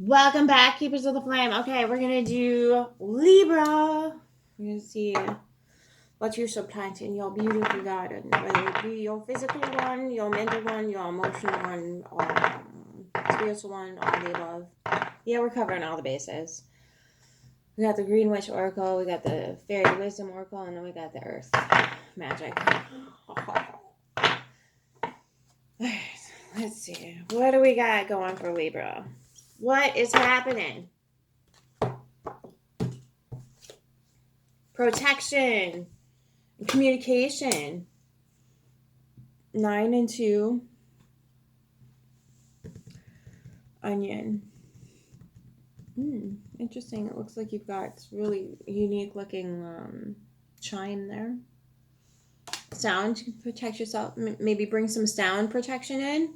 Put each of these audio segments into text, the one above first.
Welcome back, Keepers of the Flame. Okay, we're going to do Libra. We're going to see what you should plant in your beautiful garden, whether it be your physical one, your mental one, your emotional one, or spiritual one, all the above. Yeah, we're covering all the bases. We got the Green Witch Oracle, we got the Fairy Wisdom Oracle, and then we got the Earth Magic. Let's see. What do we got going for Libra? What is happening? Protection, communication. 9 and 2. Onion. Interesting. It looks like you've got really unique looking chime there. Sound, you can protect yourself. Maybe bring some sound protection in.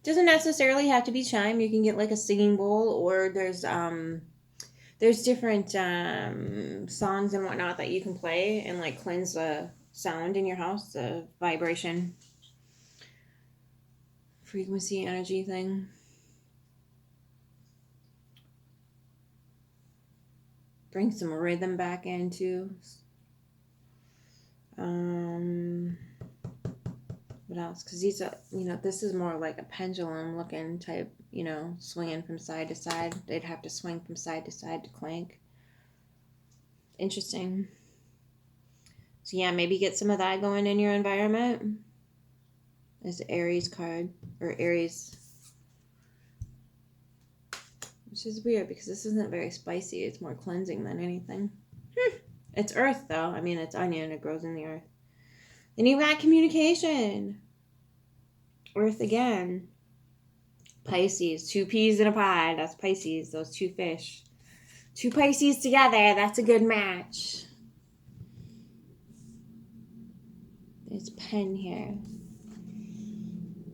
Doesn't necessarily have to be chime. You can get like a singing bowl, or there's different songs and whatnot that you can play and like cleanse the sound in your house, the vibration, frequency, energy thing. Bring some rhythm back into. What else? Because these are, this is more like a pendulum looking type, swinging from side to side. They'd have to swing from side to side to clank. Interesting. So yeah, maybe get some of that going in your environment. There's the Aries card, or Aries. Which is weird because this isn't very spicy. It's more cleansing than anything. It's earth though. I mean, it's onion. It grows in the earth. Then you've got communication. Earth again. Pisces. 2 peas in a pod. That's Pisces. Those 2 fish. 2 Pisces together. That's a good match. There's a pen here.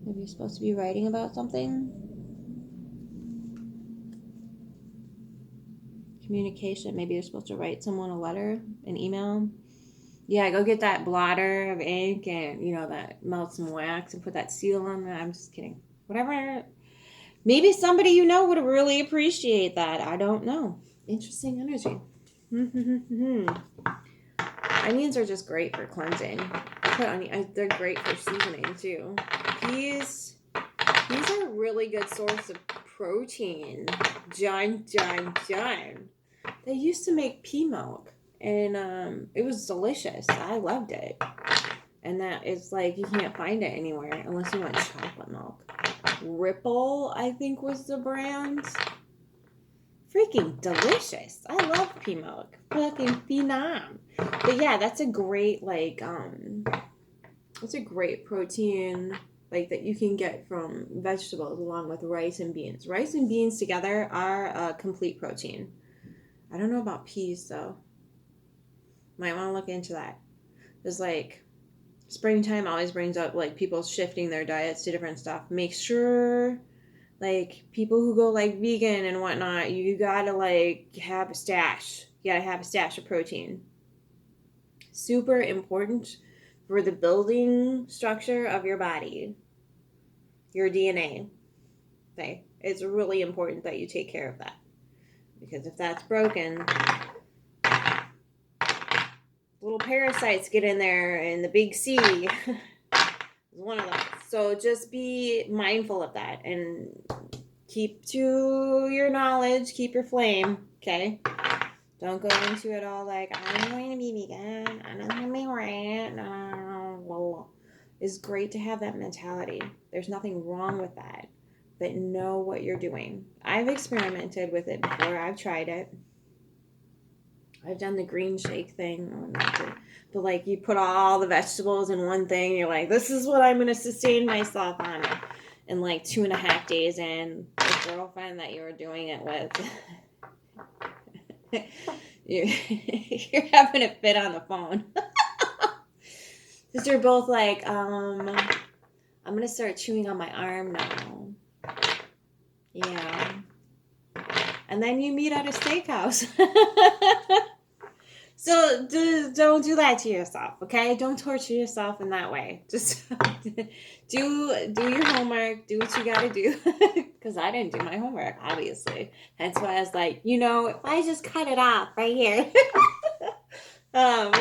Maybe you're supposed to be writing about something. Communication. Maybe you're supposed to write someone a letter, an email. Yeah, go get that blotter of ink and, that melt some wax and put that seal on there. I'm just kidding. Whatever. Maybe somebody would really appreciate that. I don't know. Interesting energy. Onions are just great for cleansing. They're great for seasoning too. Peas are a really good source of protein. John. They used to make pea milk, and it was delicious. I loved it. And that is like, you can't find it anywhere unless you want chocolate milk. Ripple, I think, was the brand. Freaking delicious. I love pea milk. Fucking phenom. But yeah, that's a great, it's a great protein, that you can get from vegetables along with rice and beans. Rice and beans together are a complete protein. I don't know about peas, though. Might want to look into that. There's, springtime always brings up, people shifting their diets to different stuff. Make sure, people who go, vegan and whatnot, you gotta, have a stash. You gotta have a stash of protein. Super important for the building structure of your body. Your DNA. Okay? It's really important that you take care of that. Because if that's broken, little parasites get in there, and the big C is one of them. So just be mindful of that and keep to your knowledge, keep your flame, okay? Don't go into it all I'm going to be vegan, I'm going to be red. It's great to have that mentality. There's nothing wrong with that, but know what you're doing. I've experimented with it before. I've tried it. I've done the green shake thing, but you put all the vegetables in one thing. You're like, this is what I'm going to sustain myself on. And 2.5 days in, the girlfriend that you were doing it with, you're having a fit on the phone. Because you're both I'm going to start chewing on my arm now. Yeah. And then you meet at a steakhouse. So don't do that to yourself, okay? Don't torture yourself in that way. Just do your homework, do what you gotta do. Because I didn't do my homework, obviously. Hence why I was like, if I just cut it off right here. um,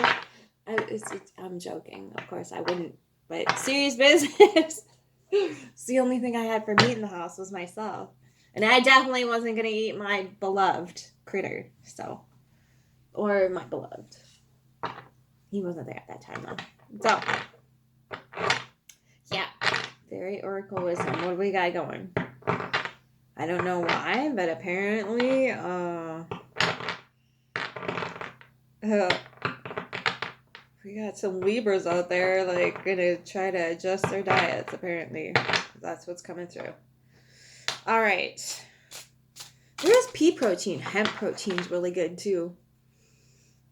I'm joking. Of course, I wouldn't. But serious business. It's the only thing I had for meat in the house was myself. And I definitely wasn't going to eat my beloved critter. So, or my beloved. He wasn't there at that time, though. So, yeah. Fairy Oracle Wisdom. What do we got going? I don't know why, but apparently, we got some Libras out there, like, gonna try to adjust their diets, apparently. That's what's coming through. All right. There's pea protein. Hemp protein's really good, too.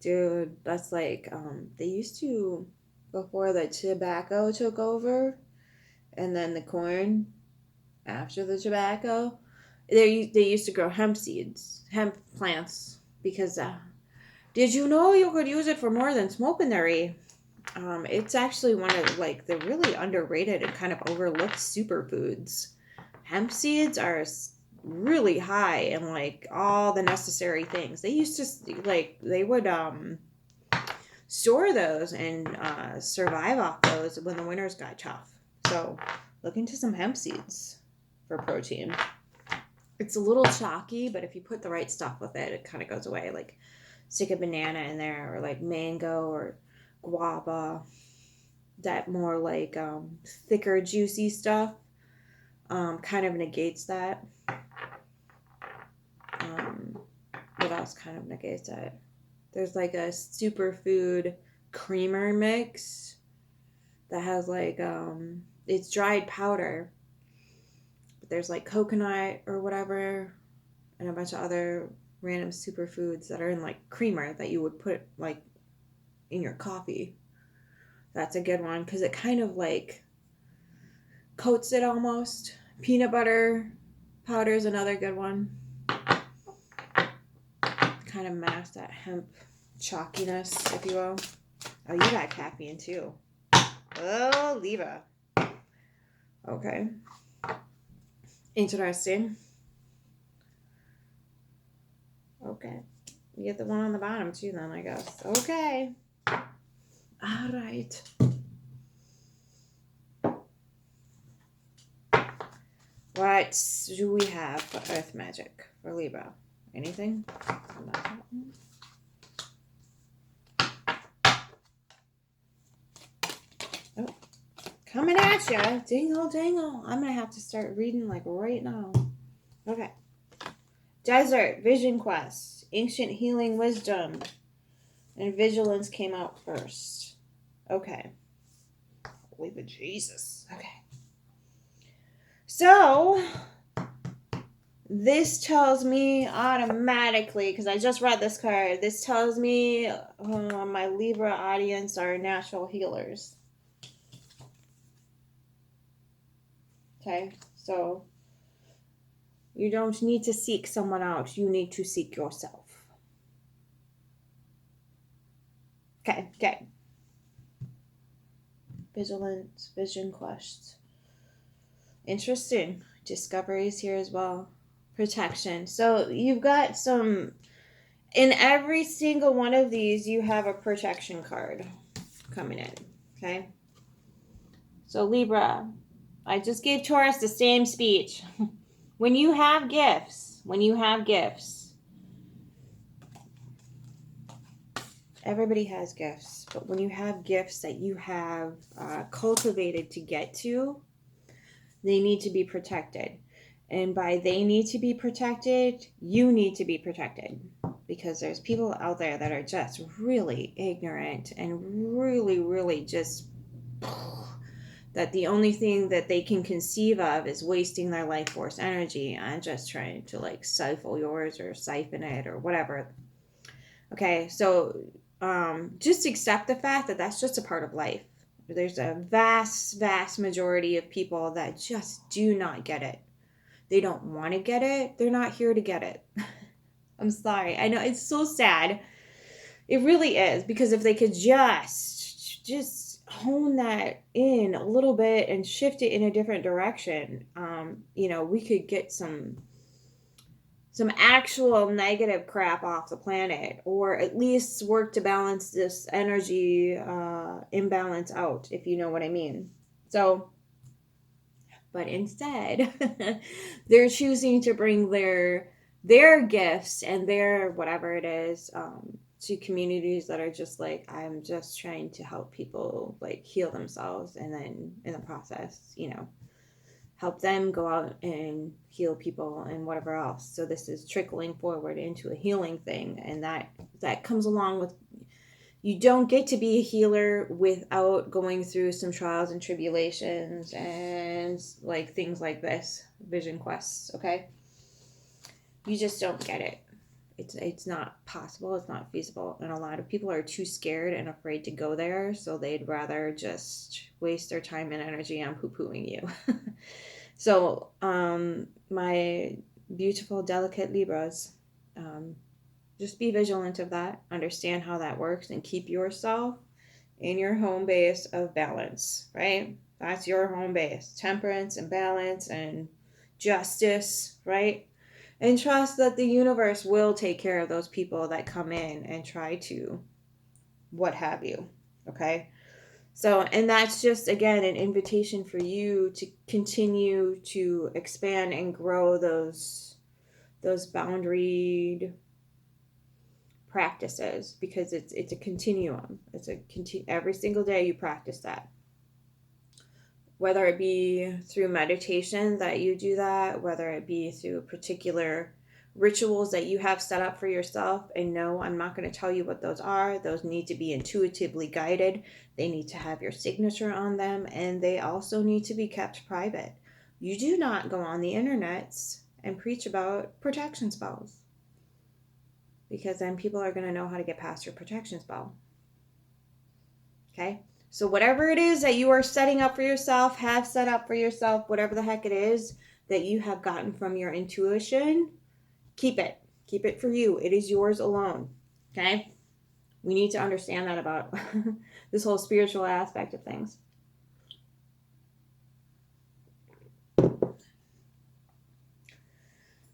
Dude, that's like, they used to, before the tobacco took over, and then the corn after the tobacco, they used to grow hemp seeds, hemp plants, because did you know you could use it for more than smoking there? It's actually one of like the really underrated and kind of overlooked superfoods. Hemp seeds are really high in like all the necessary things. They used to like they would store those and survive off those when the winters got tough. So look into some hemp seeds for protein. It's a little chalky, but if you put the right stuff with it, it kind of goes away. Like stick a banana in there, or like mango or guava, that more like thicker, juicy stuff kind of negates that. What else kind of negates that? There's like a superfood creamer mix that has like it's dried powder, but there's like coconut or whatever and a bunch of other random superfoods that are in like creamer that you would put like in your coffee. That's a good one because it kind of like coats it almost. Peanut butter powder is another good one. Kind of mask that hemp chalkiness, if you will. Oh, you got caffeine too. Oh, Libra. Okay. Interesting. Okay. You get the one on the bottom too then, I guess. Okay. All right. What do we have for Earth Magic for Libra? Anything? Oh, coming at ya. Dingle, dingle. I'm going to have to start reading like right now. Okay. Desert, Vision Quest, Ancient Healing Wisdom, and Vigilance came out first. Okay. Holy but Jesus. Okay. So, this tells me automatically, because I just read this card, this tells me my Libra audience are natural healers. Okay, so you don't need to seek someone out. You need to seek yourself. Okay. Vigilance, Vision Quest. Interesting. Discoveries here as well. Protection. So you've got some, in every single one of these, you have a protection card coming in. Okay. So Libra, I just gave Taurus the same speech. When you have gifts, everybody has gifts, but when you have gifts that you have cultivated to get to, they need to be protected. And by they need to be protected, you need to be protected. Because there's people out there that are just really ignorant and really, really just that the only thing that they can conceive of is wasting their life force energy on just trying to like siphon yours or siphon it or whatever. Okay, so just accept the fact that that's just a part of life. There's a vast, vast majority of people that just do not get it. They don't want to get it. They're not here to get it. I'm sorry. I know it's so sad. It really is, because if they could just hone that in a little bit and shift it in a different direction, we could get some actual negative crap off the planet, or at least work to balance this energy imbalance out, if you know what I mean. So, but instead, they're choosing to bring their gifts and their whatever it is to communities that are just like, I'm just trying to help people like heal themselves, and then in the process, help them go out and heal people and whatever else. So this is trickling forward into a healing thing, and that comes along with, you don't get to be a healer without going through some trials and tribulations and like things like this, vision quests, okay? You just don't get it. It's not possible, it's not feasible, and a lot of people are too scared and afraid to go there, so they'd rather just waste their time and energy on poo-pooing you. So, my beautiful, delicate Libras, just be vigilant of that, understand how that works, and keep yourself in your home base of balance, right? That's your home base. Temperance and balance and justice, right? And trust that the universe will take care of those people that come in and try to what have you, okay? So, and that's just, again, an invitation for you to continue to expand and grow those boundaried practices, because it's a continuum. Every single day you practice that. Whether it be through meditation that you do that, whether it be through particular rituals that you have set up for yourself. And no, I'm not going to tell you what those are. Those need to be intuitively guided. They need to have your signature on them, and they also need to be kept private. You do not go on the internets and preach about protection spells, because then people are going to know how to get past your protection spell. Okay? So whatever it is that you are setting up for yourself, have set up for yourself, whatever the heck it is that you have gotten from your intuition, keep it. Keep it for you. It is yours alone. Okay? We need to understand that about this whole spiritual aspect of things.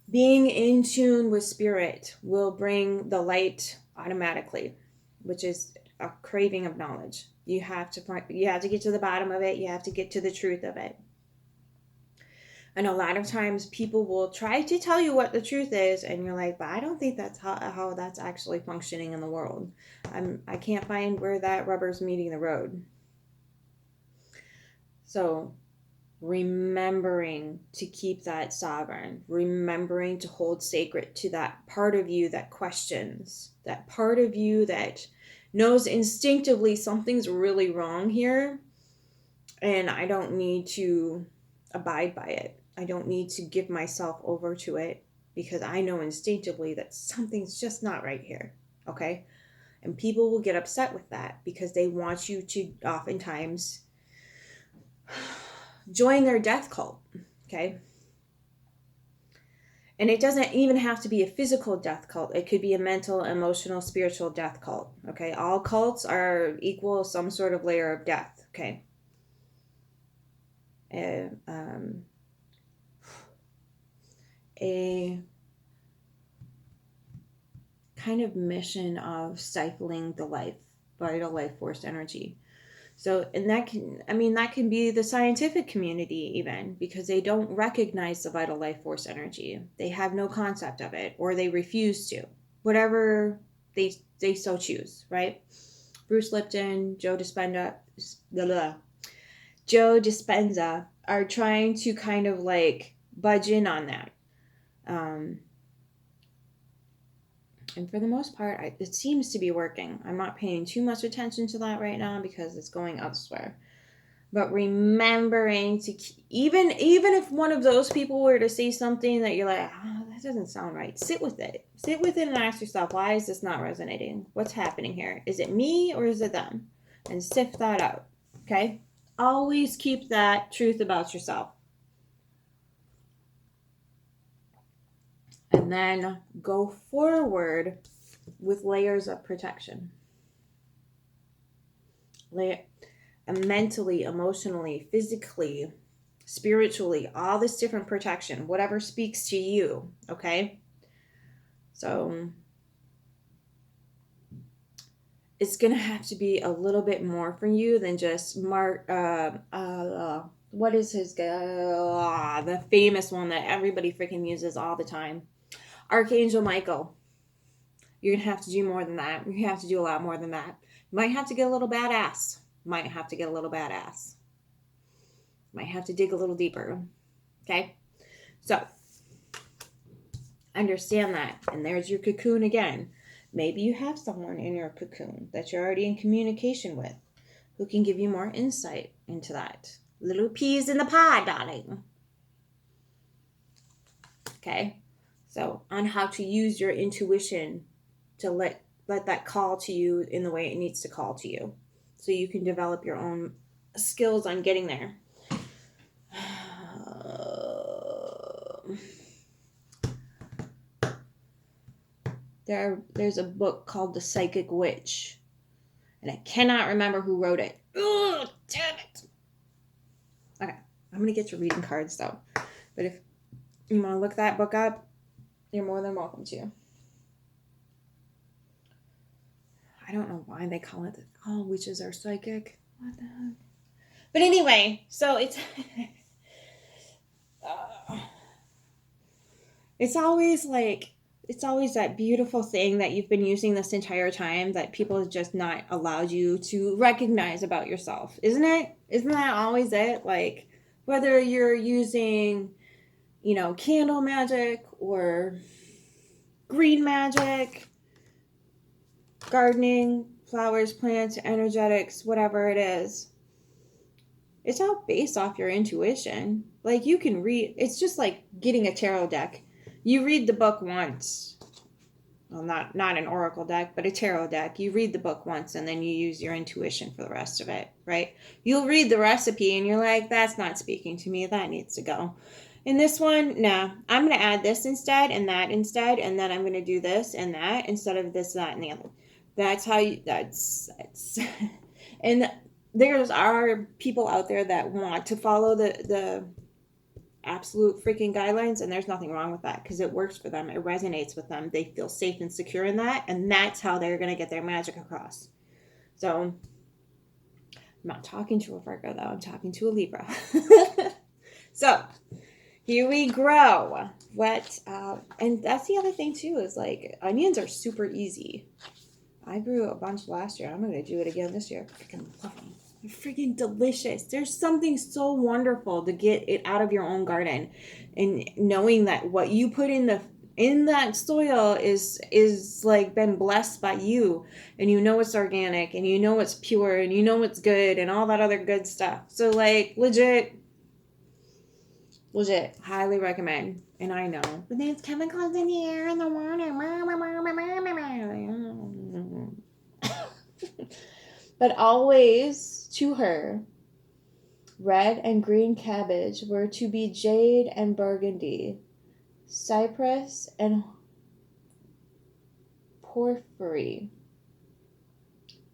Being in tune with spirit will bring the light automatically, which is a craving of knowledge. You have to get to the bottom of it. You have to get to the truth of it. And a lot of times people will try to tell you what the truth is, and you're like, but I don't think that's how that's actually functioning in the world. I can't find where that rubber's meeting the road. So remembering to keep that sovereign, remembering to hold sacred to that part of you that questions, that part of you that knows instinctively something's really wrong here, and I don't need to abide by it. I don't need to give myself over to it, because I know instinctively that something's just not right here, okay? And people will get upset with that because they want you to oftentimes join their death cult, okay? And it doesn't even have to be a physical death cult. It could be a mental, emotional, spiritual death cult, okay? All cults are equal some sort of layer of death, okay? A kind of mission of stifling the vital life force energy. So, and that can be the scientific community even, because they don't recognize the vital life force energy. They have no concept of it, or they refuse to, whatever they so choose, right? Bruce Lipton, Joe Dispenza are trying to kind of like budge in on that. And for the most part, it seems to be working. I'm not paying too much attention to that right now because it's going elsewhere. But remembering to, even if one of those people were to say something that you're like, oh, that doesn't sound right, sit with it. Sit with it and ask yourself, why is this not resonating? What's happening here? Is it me or is it them? And sift that out, okay? Always keep that truth about yourself. And then go forward with layers of protection. Mentally, emotionally, physically, spiritually, all this different protection, whatever speaks to you, okay? So it's going to have to be a little bit more for you than just what is the famous one that everybody freaking uses all the time? Archangel Michael. You're going to have to do more than that. You have to do a lot more than that. You might have to get a little badass. Might have to dig a little deeper. Okay? So, understand that. And there's your cocoon again. Maybe you have someone in your cocoon that you're already in communication with who can give you more insight into that. Little peas in the pod, darling. Okay? So, on how to use your intuition to let that call to you in the way it needs to call to you. So you can develop your own skills on getting there. There's a book called The Psychic Witch. And I cannot remember who wrote it. Oh, damn it. Okay, I'm going to get your reading cards though. But if you want to look that book up, you're more than welcome to. I don't know why they call it all witches are psychic. What the heck? But anyway, so it's it's always that beautiful thing that you've been using this entire time that people have just not allowed you to recognize about yourself, isn't it? Isn't that always it? Like, whether you're using, candle magic or green magic, gardening, flowers, plants, energetics, whatever it is, it's all based off your intuition. Like, you can read, it's just like getting a tarot deck. You read the book once. Well, not an oracle deck, but a tarot deck. You read the book once and then you use your intuition for the rest of it, right? You'll read the recipe and you're like, that's not speaking to me. That needs to go. In this one, no, I'm going to add this instead and that instead, and then I'm going to do this and that instead of this, that, and the other. That's how that's and there's are people out there that want to follow the absolute freaking guidelines, and there's nothing wrong with that because it works for them. It resonates with them. They feel safe and secure in that, and that's how they're going to get their magic across. So I'm not talking to a Virgo, though. I'm talking to a Libra. So here we grow. And that's the other thing, too, is like onions are super easy. I grew a bunch last year. I'm going to do it again this year. I freaking love them. They're freaking delicious. There's something so wonderful to get it out of your own garden, and knowing that what you put in that soil is like been blessed by you, and it's organic, and it's pure, and it's good, and all that other good stuff. So like legit, highly recommend. And I know, but there's chemicals in the air and the water. But always to her, red and green cabbage were to be jade and burgundy, cypress and porphyry.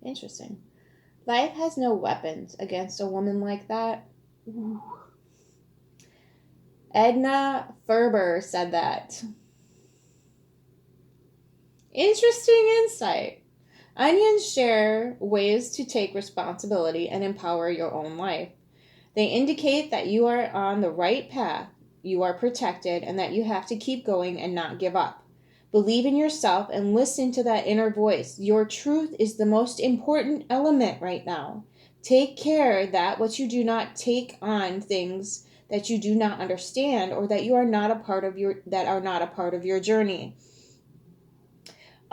Interesting. Life has no weapons against a woman like that. Ooh. Edna Ferber said that. Interesting insight. Onions share ways to take responsibility and empower your own life. They indicate that you are on the right path, you are protected, and that you have to keep going and not give up. Believe in yourself and listen to that inner voice. Your truth is the most important element right now. Take care that what you do not take on things that you do not understand, or that are not a part of your journey.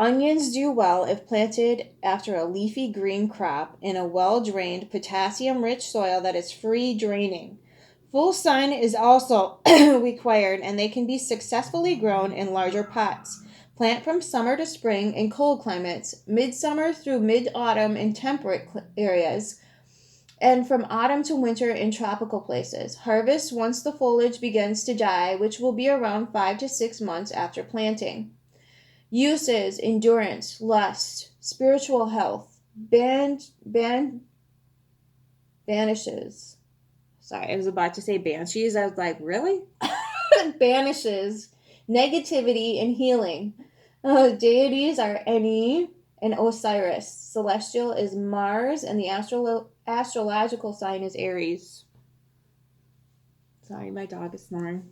Onions do well if planted after a leafy green crop in a well-drained, potassium-rich soil that is free draining. Full sun is also required, and they can be successfully grown in larger pots. Plant from summer to spring in cold climates, midsummer through mid-autumn in temperate areas, and from autumn to winter in tropical places. Harvest once the foliage begins to die, which will be around 5 to 6 months after planting. Uses: endurance, lust, spiritual health, banishes. Sorry, I was about to say banshees. I was like, really? Banishes negativity and healing. Deities are Eni and Osiris. Celestial is Mars, and the astrological sign is Aries. Sorry, my dog is snoring.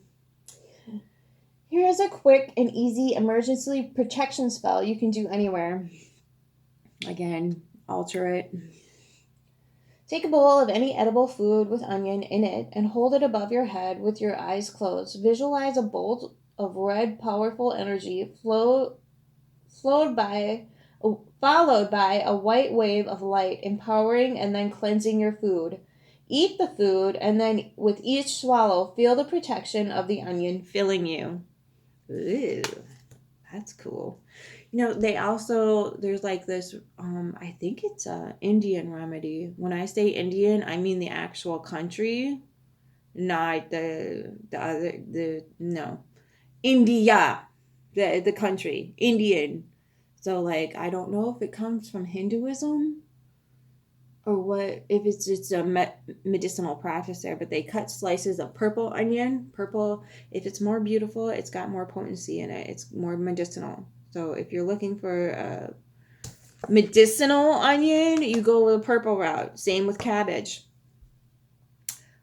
Here is a quick and easy emergency protection spell you can do anywhere. Again, alter it. Take a bowl of any edible food with onion in it and hold it above your head with your eyes closed. Visualize a bolt of red, powerful energy followed by a white wave of light, empowering and then cleansing your food. Eat the food, and then with each swallow, feel the protection of the onion filling you. Ooh, that's cool. They also, there's like this, I think it's a Indian remedy. When I say Indian, I mean the actual country, not no. India, the country, Indian. So like, I don't know if it comes from Hinduism or what, if it's just a medicinal practice there, but they cut slices of purple onion. Purple, if it's more beautiful, it's got more potency in it. It's more medicinal. So if you're looking for a medicinal onion, you go with the purple route. Same with cabbage.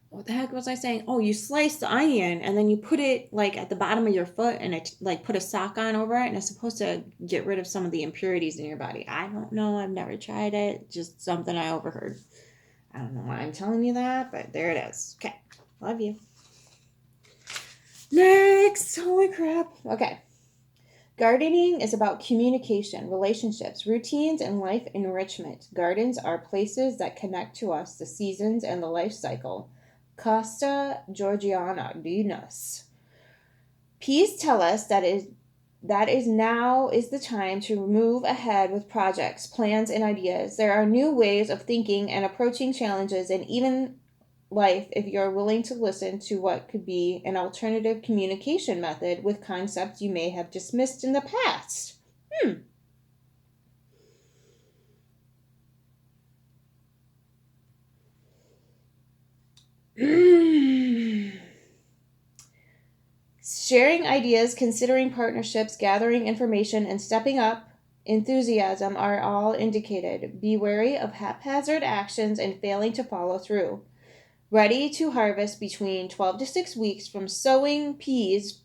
What the heck was I saying? Oh, you slice the onion and then you put it like at the bottom of your foot and like put a sock on over it, and it's supposed to get rid of some of the impurities in your body. I don't know. I've never tried it. Just something I overheard. I don't know why I'm telling you that, but there it is. Okay. Love you. Next. Holy crap. Okay. Gardening is about communication, relationships, routines, and life enrichment. Gardens are places that connect to us, the seasons, and the life cycle. Costa Georgiana, Venus. Peas tell us that now is the time to move ahead with projects, plans, and ideas. There are new ways of thinking and approaching challenges, and even life, if you're willing to listen to what could be an alternative communication method with concepts you may have dismissed in the past. Sharing ideas, considering partnerships, gathering information, and stepping up enthusiasm are all indicated. Be wary of haphazard actions and failing to follow through. Ready to harvest between 12 to 6 weeks from sowing. Peas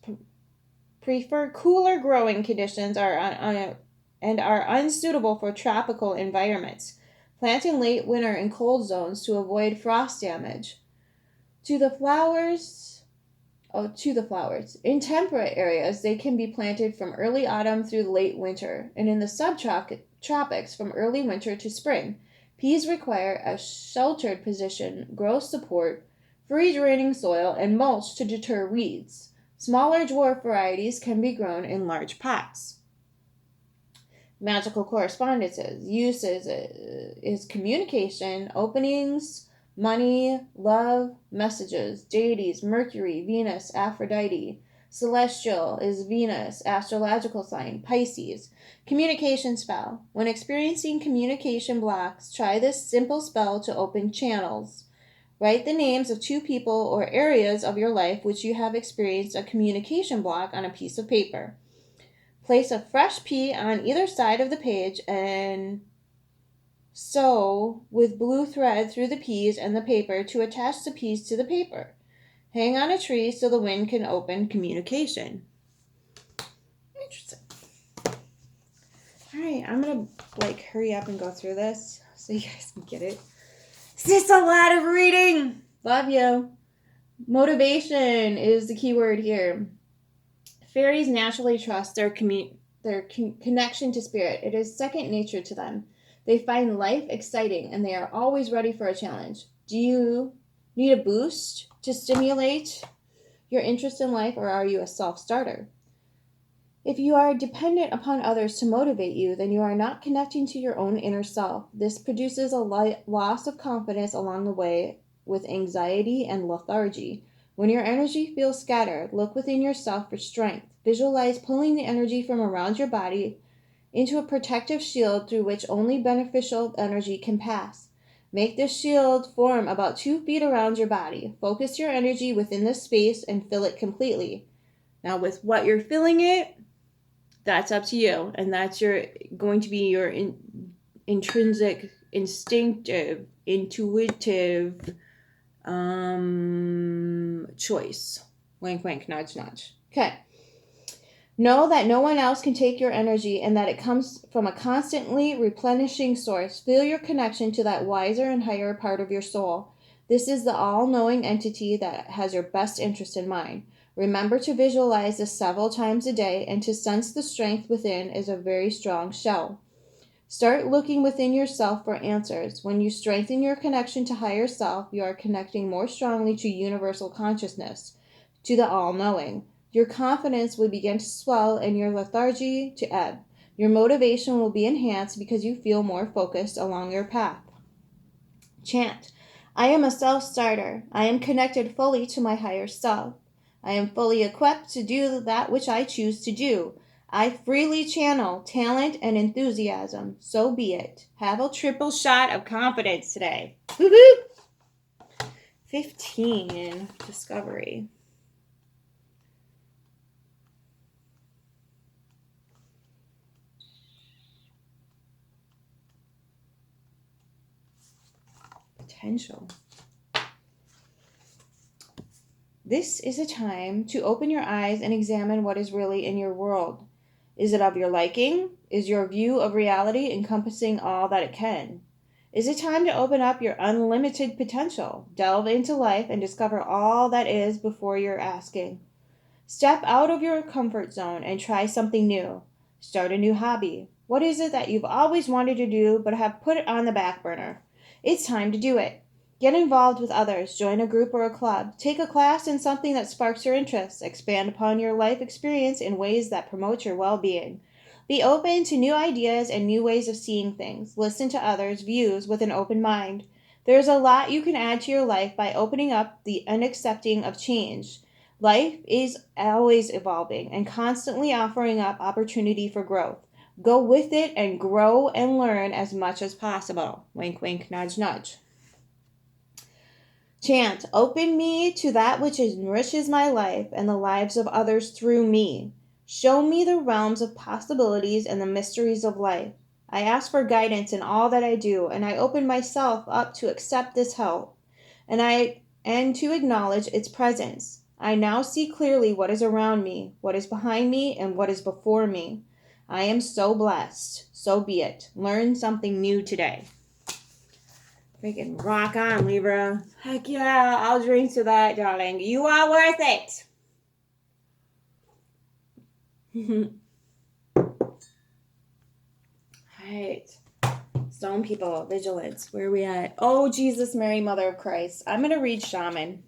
prefer cooler growing conditions and are unsuitable for tropical environments. Plant in late winter in cold zones to avoid frost damage. To the flowers. In temperate areas, they can be planted from early autumn through late winter, and in the subtropics from early winter to spring. Peas require a sheltered position, growth support, free draining soil, and mulch to deter weeds. Smaller dwarf varieties can be grown in large pots. Magical correspondences. Uses is communication, openings, money, love, messages, deities, Mercury, Venus, Aphrodite. Celestial is Venus, astrological sign, Pisces. Communication spell. When experiencing communication blocks, try this simple spell to open channels. Write the names of 2 people or areas of your life which you have experienced a communication block on a piece of paper. Place a fresh pea on either side of the page and sew with blue thread through the peas and the paper to attach the peas to the paper. Hang on a tree so the wind can open communication. Interesting. All right, I'm going to hurry up and go through this so you guys can get it. It's just a lot of reading. Love you. Motivation is the key word here. Fairies naturally trust their connection to spirit. It is second nature to them. They find life exciting, and they are always ready for a challenge. Do you need a boost to stimulate your interest in life, or are you a self-starter? If you are dependent upon others to motivate you, then you are not connecting to your own inner self. This produces a loss of confidence along the way with anxiety and lethargy. When your energy feels scattered, look within yourself for strength. Visualize pulling the energy from around your body into a protective shield through which only beneficial energy can pass. Make this shield form about 2 feet around your body. Focus your energy within this space and fill it completely. Now, with what you're filling it, that's up to you, and that's going to be your intrinsic, instinctive, intuitive choice. Wink, wink, nudge, nudge. Okay. Know that no one else can take your energy and that it comes from a constantly replenishing source. Feel your connection to that wiser and higher part of your soul. This is the all-knowing entity that has your best interest in mind. Remember to visualize this several times a day and to sense the strength within is a very strong shell. Start looking within yourself for answers. When you strengthen your connection to higher self, you are connecting more strongly to universal consciousness, to the all-knowing. Your confidence will begin to swell and your lethargy to ebb. Your motivation will be enhanced because you feel more focused along your path. Chant. I am a self-starter. I am connected fully to my higher self. I am fully equipped to do that which I choose to do. I freely channel talent and enthusiasm. So be it. Have a triple shot of confidence today. Woo-hoo! 15. Discovery. Potential. This is a time to open your eyes and examine what is really in your world. Is it of your liking? Is your view of reality encompassing all that it can? Is it time to open up your unlimited potential? Delve into life and discover all that is before you're asking. Step out of your comfort zone and try something new. Start a new hobby. What is it that you've always wanted to do but have put it on the back burner? It's time to do it. Get involved with others. Join a group or a club. Take a class in something that sparks your interest. Expand upon your life experience in ways that promote your well-being. Be open to new ideas and new ways of seeing things. Listen to others' views with an open mind. There's a lot you can add to your life by opening up and accepting of change. Life is always evolving and constantly offering up opportunity for growth. Go with it and grow and learn as much as possible. Wink, wink, nudge, nudge. Chant, open me to that which enriches my life and the lives of others through me. Show me the realms of possibilities and the mysteries of life. I ask for guidance in all that I do, and I open myself up to accept this help, and to acknowledge its presence. I now see clearly what is around me, what is behind me, and what is before me. I am so blessed. So be it. Learn something new today. Freaking rock on, Libra. Heck yeah, I'll drink to that, darling. You are worth it. Alright. Stone people, vigilance. Where are we at? Oh, Jesus, Mary, Mother of Christ. I'm going to read Shaman,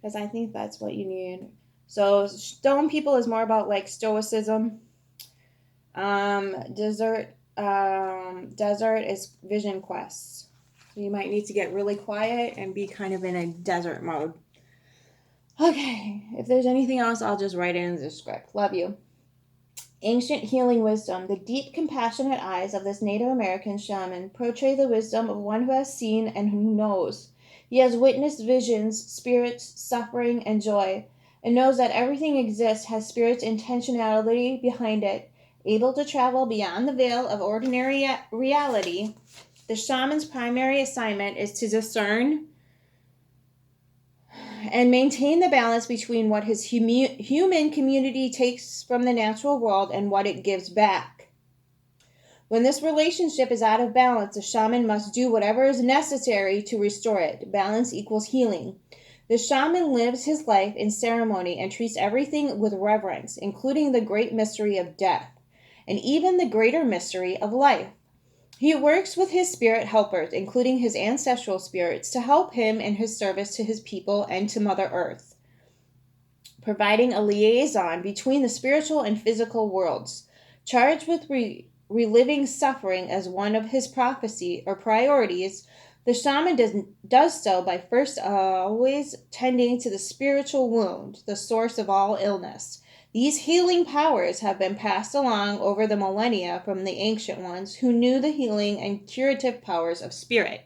because I think that's what you need. So, stone people is more about like stoicism. Desert is vision quests. So you might need to get really quiet and be kind of in a desert mode. Okay, if there's anything else, I'll just write it in the script. Love you. Ancient healing wisdom. The deep, compassionate eyes of this Native American shaman portray the wisdom of one who has seen and who knows. He has witnessed visions, spirits, suffering, and joy, and knows that everything exists has spirit's intentionality behind it. Able to travel beyond the veil of ordinary reality, the shaman's primary assignment is to discern and maintain the balance between what his human community takes from the natural world and what it gives back. When this relationship is out of balance, the shaman must do whatever is necessary to restore it. Balance equals healing. The shaman lives his life in ceremony and treats everything with reverence, including the great mystery of death, and even the greater mystery of life. He works with his spirit helpers, including his ancestral spirits, to help him in his service to his people and to Mother Earth, providing a liaison between the spiritual and physical worlds. Charged with reliving suffering as one of his prophecy or priorities, The shaman does so by first always tending to the spiritual wound, the source of all illness. These healing powers have been passed along over the millennia from the ancient ones who knew the healing and curative powers of spirit.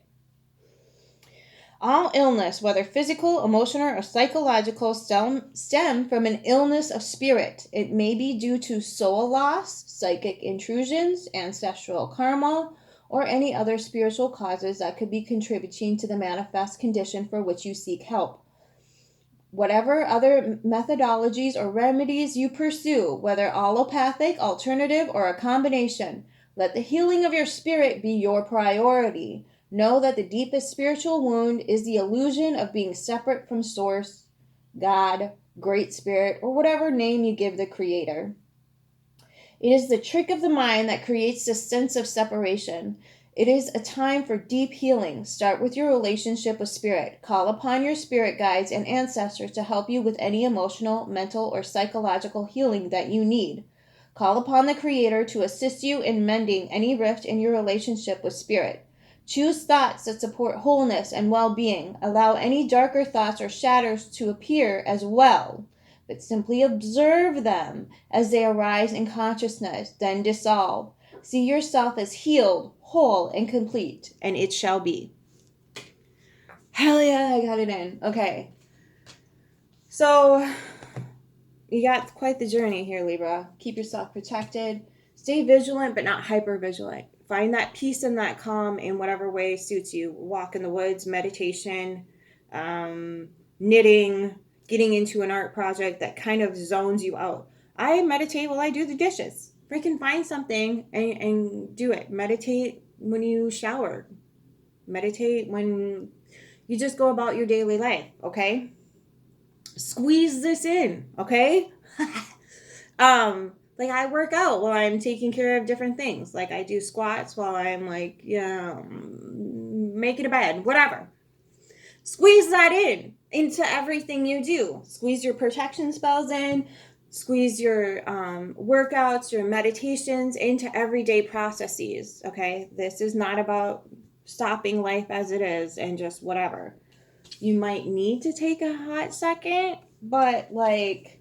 All illness, whether physical, emotional, or psychological, stem from an illness of spirit. It may be due to soul loss, psychic intrusions, ancestral karma, or any other spiritual causes that could be contributing to the manifest condition for which you seek help. Whatever other methodologies or remedies you pursue, whether allopathic, alternative, or a combination, let the healing of your spirit be your priority. Know that the deepest spiritual wound is the illusion of being separate from Source, God, Great Spirit, or whatever name you give the Creator. It is the trick of the mind that creates this sense of separation. It is a time for deep healing. Start with your relationship with Spirit. Call upon your spirit guides and ancestors to help you with any emotional, mental, or psychological healing that you need. Call upon the Creator to assist you in mending any rift in your relationship with Spirit. Choose thoughts that support wholeness and well-being. Allow any darker thoughts or shadows to appear as well, but simply observe them as they arise in consciousness, then dissolve. See yourself as healed, whole, and complete, and it shall be. Hell yeah, I got it in. Okay. So, you got quite the journey here, Libra. Keep yourself protected. Stay vigilant, but not hyper vigilant. Find that peace and that calm in whatever way suits you. Walk in the woods, meditation, knitting, getting into an art project that kind of zones you out. I meditate while I do the dishes. Freaking find something and do it. Meditate when you shower. Meditate when you just go about your daily life, okay? Squeeze this in, okay? Like I work out while I'm taking care of different things. Like I do squats while I'm like, making a bed, whatever. Squeeze that into everything you do. Squeeze your protection spells in. Squeeze your workouts, your meditations into everyday processes, okay? This is not about stopping life as it is and just whatever. You might need to take a hot second, but like,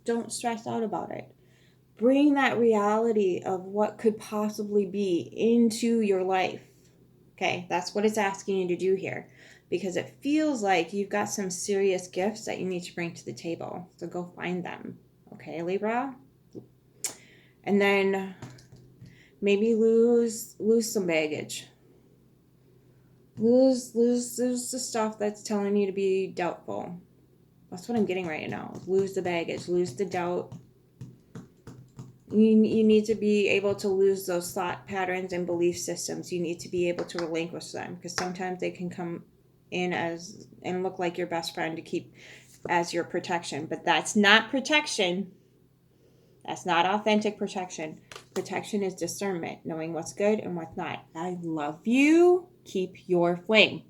don't stress out about it. Bring that reality of what could possibly be into your life. Okay, that's what it's asking you to do here, because it feels like you've got some serious gifts that you need to bring to the table. So go find them. Okay, Libra? And then maybe lose some baggage. Lose the stuff that's telling you to be doubtful. That's what I'm getting right now. Lose the baggage, lose the doubt. You need to be able to lose those thought patterns and belief systems. You need to be able to relinquish them, because sometimes they can come in as and look like your best friend to keep as your protection. But that's not protection. That's not authentic protection. Protection is discernment, knowing what's good and what's not. I love you. Keep your flame.